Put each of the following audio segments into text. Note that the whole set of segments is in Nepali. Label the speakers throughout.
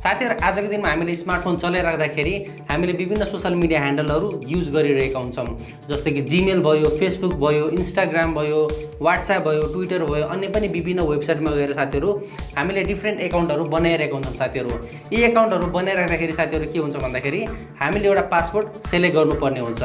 Speaker 1: साथीहरु आजको दिनमा हामीले स्मार्टफोन चलाइराख्दाखेरि हामीले विभिन्न सोशल मिडिया ह्यान्डलहरु युज गरिरहेका हुन्छौं जस्तै कि जीमेल भयो, फेसबुक भयो, इन्स्टाग्राम भयो, व्हाट्सएप भयो, ट्विटर भयो, अन्य पनि विभिन्न वेबसाइटमा गएर साथीहरु हामीले डिफरेन्ट एकाउन्टहरु बनाइरहेका हुन्छौं साथीहरु। यी एकाउन्टहरु बनाइराख्दाखेरि साथीहरु के हुन्छ भन्दाखेरि हामीले एउटा पासवर्ड सेलेक्ट गर्नुपर्ने हुन्छ।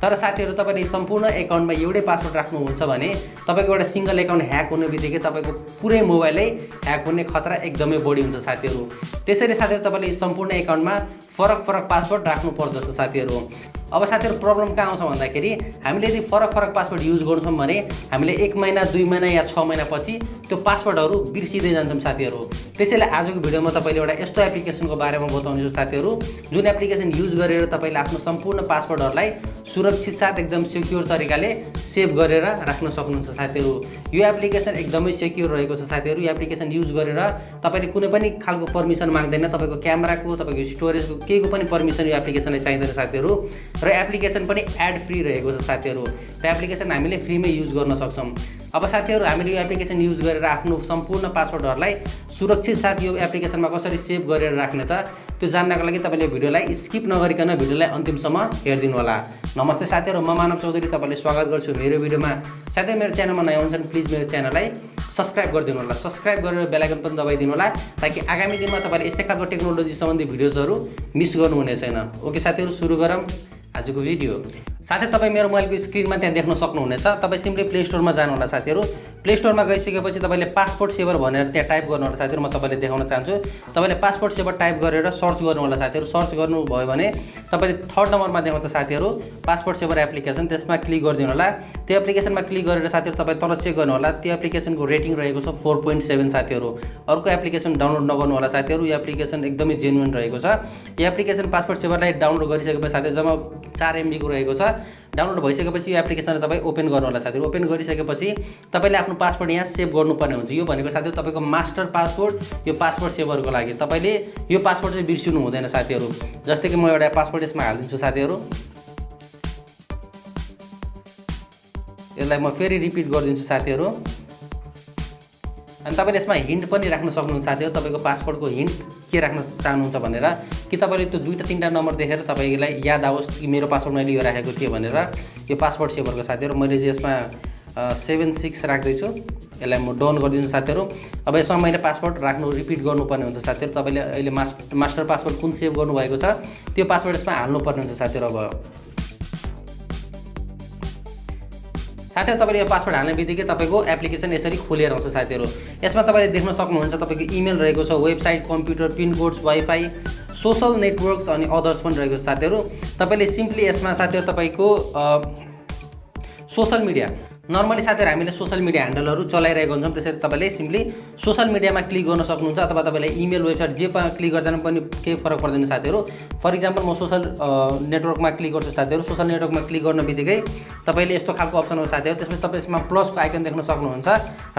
Speaker 1: तर साथीहरु तपाईले सम्पूर्ण एकाउन्टमा एउटै पासवर्ड राख्नुहुन्छ भने तपाईको एउटा सिंगल एकाउन्ट ह्याक हुने बित्तिकै तपाईको पुरै मोबाइलै ह्याक हुने खतरा एकदमै बढी हुन्छ साथीहरु। त्यसैले साथीहरु तपाईले सम्पूर्ण एकाउन्टमा फरक पासवर्ड राख्नु पर्दछ साथीहरु। अब साथीहरु प्रब्लम कहाँ आउँछ भन्दाखेरि हामीले यदि फरक पासवर्ड युज गर्छौं भने हामीले 1 महिना 2 महिना या 6 महिना पछि त्यो पासवर्डहरु बिर्सिदै जान्छौं साथीहरु। त्यसैले आजको भिडियोमा तपाईले एउटा यस्तो एप्लिकेसनको बारेमा बताउनेछु साथीहरु जुन एप्लिकेसन युज गरेर तपाईले आफ्नो सम्पूर्ण पासवर्डहरुलाई सुरक्षित साथ एकदम सिक्योर तरिकाले सेभ गरेर राख्न सक्नुहुन्छ साथीहरु। यो एप्लिकेसन एकदमै सिक्योर रहेको छ साथीहरु। यो एप्लिकेसन युज गरेर तपाईले कुनै पनि खालको परमिसन माग्दैन, तपाईको क्यामेराको, तपाईको स्टोरेजको केहीको पनि परमिसन यो एप्लिकेसनले चाहिँदैन साथीहरु। र एप्लिकेसन पनि एड फ्री रहेको छ साथीहरु। र एप्लिकेसन हामीले फ्रीमै युज गर्न सक्छौं। अब साथीहरु हामीले यो एप्लिकेसन युज गरेर आफ्नो सम्पूर्ण पासवर्डहरुलाई सुरक्षित साथ यो एप्लिकेसनमा कसरी सेभ गरेर राख्ने त त्यो जान्नको लागि तपाईले भिडियोलाई स्किप नगरिकन भिडियोलाई अन्तिमसम्म हेर्दिनु होला। नमस्ते साथीहरु, म मानव चौधरी तपाईलाई स्वागत गर्छु मेरो भिडियोमा। साथै मेरो च्यानलमा नयाँ हुनुहुन्छ भने प्लिज मेरो च्यानललाई सब्स्क्राइब गरिदिनु होला। सब्स्क्राइब गरेर बेल आइकन पनि दबाइदिनु होला ताकि आगामी दिनमा तपाईले यस्तै खालको टेक्नोलोजी सम्बन्धी भिडियोजहरु मिस गर्नुहुने छैन। ओके साथीहरु, सुरु गरौँ आजको भिडियो। साथै तपाई मेरो मोबाइलको स्क्रिनमा त्यहाँ देख्न सक्नुहुनेछ। तपाई सिम्पली प्ले स्टोरमा जानु होला साथीहरु। प्ले स्टोरमा गइसकेपछि तपाईले पासपोर्ट सेभर भनेर त्यहाँ टाइप गर्नु होला साथीहरु। म तपाईलाई देखाउन चाहन्छु। तपाईले पासपोर्ट सेभर टाइप गरेर सर्च गर्नु होला साथीहरु। सर्च गर्नु भयो भने तपाईले थर्ड नम्बरमा देखाउँछ साथीहरु पासपोर्ट सेभर एप्लिकेसन, त्यसमा क्लिक गरिदिनु होला। त्यो एप्लिकेसनमा क्लिक गरेर साथीहरु तपाई तल चेक गर्नु होला। त्यो एप्लिकेसनको रेटिङ रहेको छ 4.7 साथीहरु। अर्को एप्लिकेसन डाउनलोड नगर्नु होला साथीहरु। यो एप्लिकेसन एकदमै जेन्युइन रहेको छ। यो एप्लिकेसन पासपोर्ट सेभरलाई डाउनलोड गरिसकेपछि साथीहरु जम्मा 4 MB को रहेको छ। डाउनलोड भइसकेपछि यो एप्लिकेसनलाई तपाई ओपन गर्नु होला साथीहरु। ओपन गरिसकेपछि तपाईले आफ्नो पासवर्ड यहाँ सेभ गर्नुपर्ने हुन्छ। यो भनेको साथीहरु तपाईको मास्टर पासवर्ड यो पासवर्ड सेभरको लागि तपाईले यो पासवर्ड चाहिँ बिर्सिनु हुँदैन साथीहरु। जस्तै कि म एउटा पासवर्ड यसमा हाल्दिन्छु साथीहरु। यसलाई म फेरि रिपिट गरिदिन्छु साथीहरु। अनि तपाईले यसमा हिन्ट पनि राख्न सक्नुहुन्छ साथीहरु। तपाईको पासवर्डको हिन्ट के राख्न चाहनुहुन्छ भनेर कि तपाईले त्यो 2 टा 3 टा नम्बर देखेर तपाईलाई याद आओस् कि मेरो पासवर्ड मैले यो राखेको थिएँ भनेर। यो पासवर्ड सेभरको साथीहरु मैले यसमा 76 राख्दै छु। यसलाई म डाउन गरिदिन्छु साथीहरु। अब यसमा मैले पासवर्ड राख्नु रिपिट गर्नुपर्ने हुन्छ साथीहरु। तपाईले अहिले मास्टर पासवर्ड कुन सेभ गर्नु भएको छ त्यो पासवर्ड यसमा हाल्नु पर्ने हुन्छ साथीहरु। अब साथीहरु तपाईले यो पासवर्ड हाल्ने बित्तिकै तपाईको एप्लिकेसन यसरी खोलेर आउँछ साथीहरु। यसमा तपाईले देख्न सक्नुहुन्छ तपाईको इमेल रहेको छ, website, computer, pin codes, wifi, social networks अनि अदर्स पनि रहेको छ साथीहरु। तपाईले सिम्पली यसमा साथीहरु तपाईको सोशल मिडिया नर्मली साथीहरु हामीले सोशल मिडिया ह्यान्डलहरु चलाइरहेको हुन्छौं। त्यसैले तपाईले सिम्पली सोशल मिडियामा क्लिक गर्न सक्नुहुन्छ अथवा तपाईले इमेल, वेबसाइट जेमा क्लिक गर्दा पनि केही फरक पर्दैन साथीहरु। फर एक्जाम्पल म सोशल नेटवर्कमा क्लिक गर्छु साथीहरु। सोशल नेटवर्कमा क्लिक गर्न बित्तिकै तपाईले यस्तो खालको अप्सन हो साथीहरु। त्यसपछि तपाई यसमा प्लसको आइकन देख्न सक्नुहुन्छ।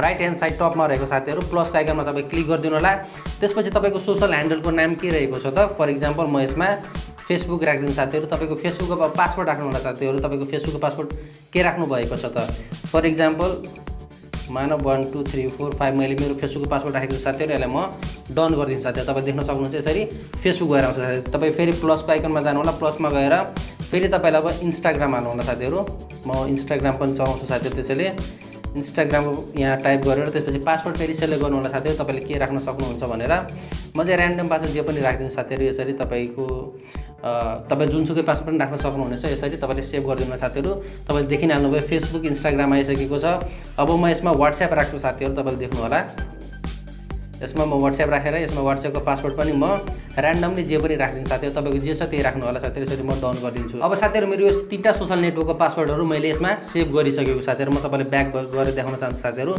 Speaker 1: राइट ह्यान्ड साइड टपमा रहेको साथीहरु प्लसको आइकनमा तपाई क्लिक गरिदिनु होला। त्यसपछि तपाईको सोशल ह्यान्डलको नाम के रहेको छ त फर एक्जाम्पल म यसमा फेसबुक राख्दिनु साथीहरु। तपाईको फेसबुकको पासवर्ड राख्नु होला साथीहरु। तपाईको फेसबुकको पासवर्ड के राख्नु भएको छ त फर एक्जाम्पल मानव 1 2 3 4 5 मैले मेरो फेसबुकको पासवर्ड राखेको छु साथीहरु। यसलाई म डाउन गरिदिन्छु साथीहरु। तपाईले देख्न सक्नुहुन्छ यसरी फेसबुक गएर आउँछ साथीहरु। तपाई फेरि प्लसको आइकनमा जानु होला। प्लसमा गएर फेरि तपाईलाई अब इन्स्टाग्राम हाल्नु होला साथीहरु। म इन्स्टाग्राम पनि चलाउँछु साथीहरु। त्यसैले इन्स्टाग्रामको यहाँ टाइप गरेर त्यसपछि पासवर्ड फेरि सेलेक्ट गर्नु होला साथीहरु। तपाईले के राख्न सक्नुहुन्छ भनेर म चाहिँ र्यान्डम पासवर्ड जे पनि राख्दिन्छु साथीहरु। यसरी तपाईको तपाई जुनसुकै पासवर्ड पनि राख्न सक्नुहुनेछ। यसरी तपाईले सेभ गरिदिनु साथीहरु। तपाईले देखिहाल्नुभयो फेसबुक, इन्स्टाग्राम आइसकेको छ। अब म यसमा व्हाट्सएप राख्छु साथीहरु। तपाईले देख्नु होला यसमा म व्हाट्सएप राखेर यसमा व्हाट्सएपको पासवर्ड पनि म र्यान्डमली जे पनि राख्दिन्छु साथीहरु। तपाईको जे छ त्यही राख्नु होला साथीहरु। यसरी म डाउन गरिदिन्छु। अब साथीहरु मेरो यो 3 टा सोशल नेटवर्कको पासवर्डहरु मैले यसमा सेभ गरिसकेको साथीहरु। म तपाईलाई ब्याक गरेर देखाउन चाहन्छु साथीहरु।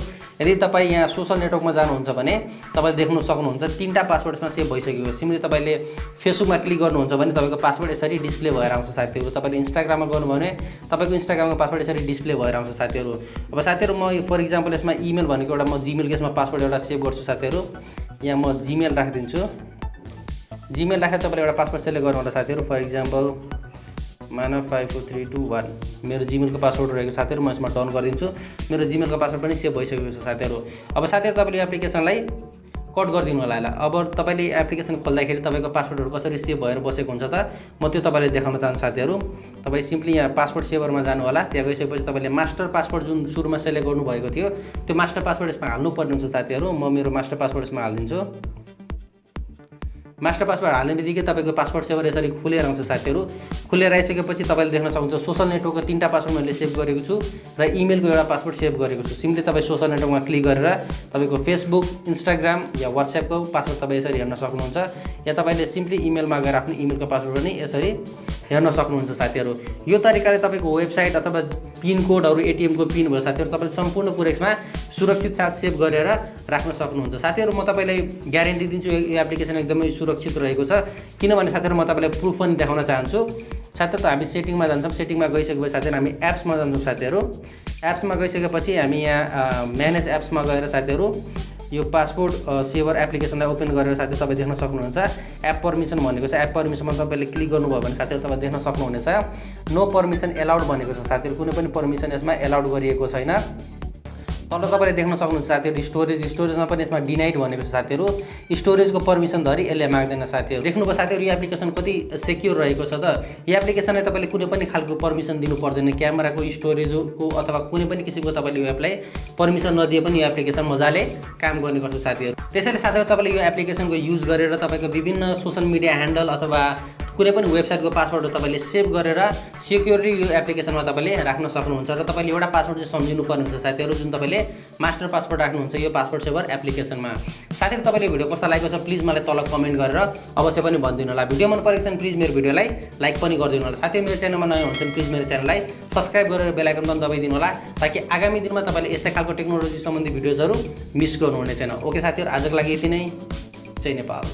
Speaker 1: यदि तपाई यहाँ सोशल नेटवर्कमा जानुहुन्छ भने तपाईले देख्न सक्नुहुन्छ 3 टा पासवर्ड यसमा सेभ भइसकेको। सिम्पली तपाईले फेसबुकमा क्लिक गर्नुहुन्छ भने तपाईको पासवर्ड यसरी डिस्प्ले भएर आउँछ साथीहरु। तपाईले इन्स्टाग्राममा गर्नुभयो भने तपाईको इन्स्टाग्रामको पासवर्ड यसरी डिस्प्ले भएर आउँछ साथीहरु। अब साथीहरु म फर एक्जाम्पल यसमा इमेल भनेको एउटा म जीमेलको यसमा पासवर्ड एउटा सेभ गर्छु साथीहरु। यहाँ म जीमेल राखिदिन्छु। जीमेल राखेर तपाईले एउटा पासवर्ड सेलेक्ट गर्नु होला साथीहरु। फर एक्जाम्पल मानव 54321 मेरो जीमेलको पासवर्ड रहेको साथीहरु। म यसमा डाउन गरिदिन्छु। मेरो जीमेलको पासवर्ड पनि सेभ भइसकेको छ साथीहरु। अब साथीहरु तपाईले यो एप्लिकेसनलाई कट गरिदिनु होला यसलाई। अब तपाईँले एप्लिकेसन खोल्दाखेरि तपाईँको पासवर्डहरू कसरी सेभ भएर बसेको हुन्छ त म त्यो तपाईँले देखाउन चाहन्छु साथीहरू। तपाईँ सिम्पली यहाँ पासवर्ड सेभरमा जानु होला। त्यहाँ गइसकेपछि तपाईँले मास्टर पासवर्ड जुन सुरुमा सेलेक्ट गर्नुभएको थियो त्यो मास्टर पासवर्ड यसमा हाल्नुपर्ने हुन्छ साथीहरू। म मेरो मास्टर पासवर्ड यसमा हालिदिन्छु। मास्टर पासवर्ड हाल्ने बित्तिकै तपाईँको पासवर्ड सेभर यसरी खुलेर आउँछ साथीहरू। खुलेर आइसकेपछि तपाईँले देख्न सक्नुहुन्छ सोसल नेटवर्कको 3टा पासवर्ड मैले सेभ गरेको छु र इमेलको एउटा पासवर्ड सेभ गरेको छु। सिम्पली तपाईँ सोसल नेटवर्कमा क्लिक गरेर तपाईँको फेसबुक, इन्स्टाग्राम या वाट्सएपको पासवर्ड तपाईँ यसरी हेर्न सक्नुहुन्छ, या तपाईँले सिम्पली इमेलमा गएर आफ्नो इमेलको पासवर्ड पनि यसरी हेर्न सक्नुहुन्छ साथीहरू। यो तरिकाले तपाईँको वेबसाइट अथवा पिनकोडहरू, एटिएमको पिन भयो साथीहरू, तपाईँले सम्पूर्ण कुरा यसमा सुरक्षित साथ सेभ गरेर राख्न सक्नुहुन्छ साथीहरू। म तपाईँलाई ग्यारेन्टी दिन्छु यो एप्लिकेसन एकदमै सुरक्षित रहेको छ। किनभने साथीहरू म तपाईँलाई प्रुफ पनि देखाउन चाहन्छु। साथीहरू हामी सेटिङमा जान्छौँ। सेटिङमा गइसकेपछि साथीहरू हामी एप्समा जान्छौँ साथीहरू। एप्समा गइसकेपछि हामी यहाँ म्यानेज एप्समा गएर साथीहरू यो पासपोर्ट सेभर एप्लिकेसनलाई ओपन गरेर साथीहरू तपाईँ देख्न सक्नुहुन्छ एप परमिसन भनेको छ। एप परमिसनमा तपाईँले क्लिक गर्नुभयो भने साथीहरू तपाईँ देख्न सक्नुहुनेछ नो परमिसन एलाउड भनेको छ साथीहरू। कुनै पनि परमिसन यसमा एलाउड गरिएको छैन। तल तपाईँले देख्न सक्नुहुन्छ साथीहरू स्टोरेजमा पनि यसमा डिनाइड भनेको छ साथीहरू। स्टोरेजको परमिसन धरि यसले माग्दैन साथीहरू। देख्नुभयो साथीहरू यो एप्लिकेसन कति सेक्योर रहेको छ त। यो एप्लिकेसनलाई तपाईँले कुनै पनि खालको परमिसन दिनु पर्दैन। क्यामेराको, स्टोरेजको अथवा कुनै पनि किसिमको तपाईँले यो एपलाई परमिसन नदिए पनि यो एप्लिकेसन मजाले काम गर्ने गर्छ साथीहरू। त्यसैले साथीहरू तपाईँले यो एप्लिकेसनको युज गरेर तपाईँको विभिन्न सोसल मिडिया ह्यान्डल अथवा कुनै पनि वेबसाइटको पासवर्ड तपाईँले सेभ गरेर सिक्योरली यो एप्लिकेसनमा तपाईँले राख्न सक्नुहुन्छ। र तपाईँले एउटा पासवर्ड चाहिँ सम्झिनु पर्ने हुन्छ साथीहरू, जुन तपाईँले मास्टर पासवर्ड राख्नुहुन्छ यो पासवर्ड सेभर एप्लिकेसनमा। साथीहरू तपाईँले भिडियो कस्तो लागेको छ प्लिज मलाई तल कमेन्ट गरेर अवश्य पनि भनिदिनु होला। भिडियो मन परेको छ भने प्लिज मेरो भिडियोलाई लाइक पनि गरिदिनु होला। साथीहरू मेरो च्यानलमा नयाँ हुनुहुन्छ भने प्लिज मेरो च्यानललाई सब्सक्राइब गरेर बेल आइकन पनि दबाइदिनु होला, ताकि आगामी दिनमा तपाईँले यस्तै खालको टेक्नोलोजी सम्बन्धी भिडियोजहरू मिस गर्नुहुने छैन। ओके साथीहरू, आजको लागि यति नै। जय नेपाल।